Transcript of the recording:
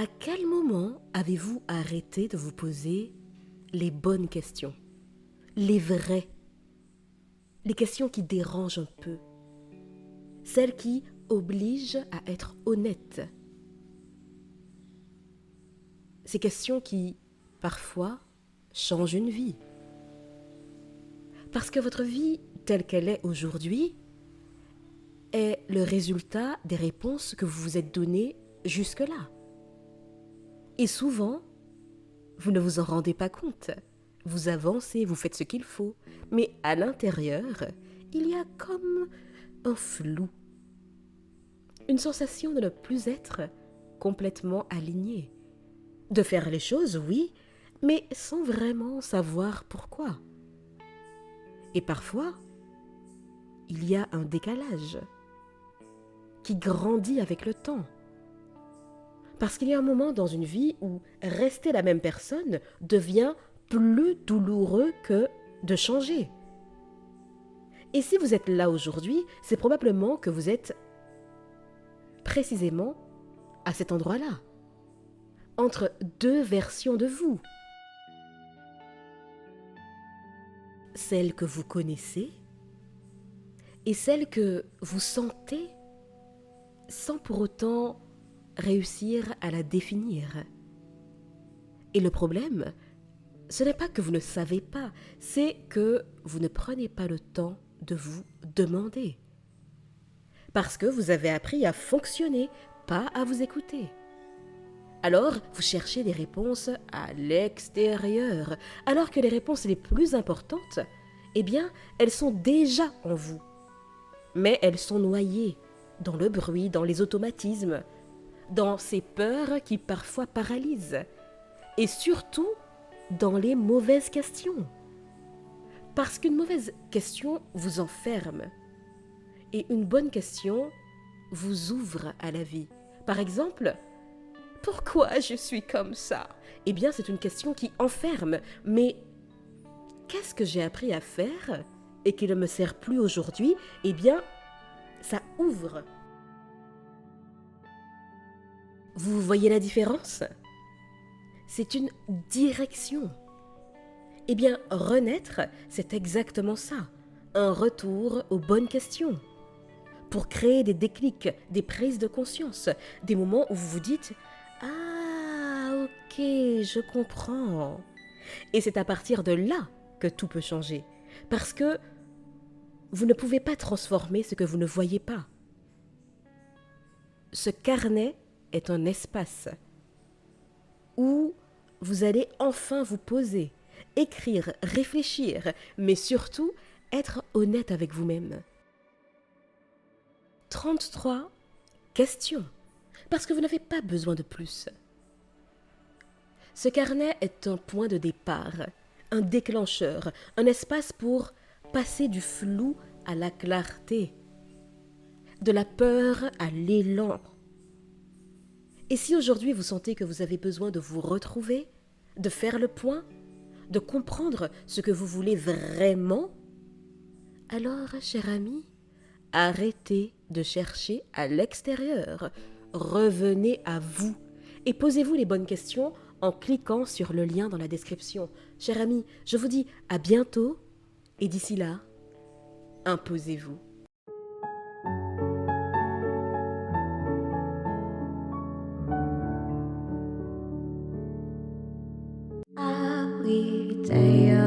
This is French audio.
À quel moment avez-vous arrêté de vous poser les bonnes questions, les vraies, les questions qui dérangent un peu, celles qui obligent à être honnête, ces questions qui, parfois, changent une vie. Parce que votre vie, telle qu'elle est aujourd'hui, est le résultat des réponses que vous vous êtes données jusque-là. Et souvent, vous ne vous en rendez pas compte. Vous avancez, vous faites ce qu'il faut, mais à l'intérieur, il y a comme un flou, une sensation de ne plus être complètement aligné. De faire les choses, oui, mais sans vraiment savoir pourquoi. Et parfois, il y a un décalage qui grandit avec le temps. Parce qu'il y a un moment dans une vie où rester la même personne devient plus douloureux que de changer. Et si vous êtes là aujourd'hui, c'est probablement que vous êtes précisément à cet endroit-là, entre deux versions de vous. Celle que vous connaissez et celle que vous sentez sans pour autant réussir à la définir. Et le problème, ce n'est pas que vous ne savez pas, c'est que vous ne prenez pas le temps de vous demander. Parce que vous avez appris à fonctionner, pas à vous écouter. Alors, vous cherchez des réponses à l'extérieur, alors que les réponses les plus importantes, eh bien, elles sont déjà en vous. Mais elles sont noyées dans le bruit, dans les automatismes, dans ces peurs qui parfois paralysent, et surtout dans les mauvaises questions. Parce qu'une mauvaise question vous enferme, et une bonne question vous ouvre à la vie. Par exemple, pourquoi je suis comme ça? Eh bien, c'est une question qui enferme, mais qu'est-ce que j'ai appris à faire et qui ne me sert plus aujourd'hui? Eh bien, ça ouvre. Vous voyez la différence? C'est une direction. Eh bien, renaître, c'est exactement ça. Un retour aux bonnes questions. Pour créer des déclics, des prises de conscience, des moments où vous vous dites « Ah, ok, je comprends ». Et c'est à partir de là que tout peut changer. Parce que vous ne pouvez pas transformer ce que vous ne voyez pas. Ce carnet est un espace où vous allez enfin vous poser, écrire, réfléchir, mais surtout être honnête avec vous-même. 33 questions, parce que vous n'avez pas besoin de plus. Ce carnet est un point de départ, un déclencheur, un espace pour passer du flou à la clarté, de la peur à l'élan. Et si aujourd'hui vous sentez que vous avez besoin de vous retrouver, de faire le point, de comprendre ce que vous voulez vraiment, alors, cher ami, arrêtez de chercher à l'extérieur, revenez à vous et posez-vous les bonnes questions en cliquant sur le lien dans la description. Cher ami, je vous dis à bientôt et d'ici là, imposez-vous. Every day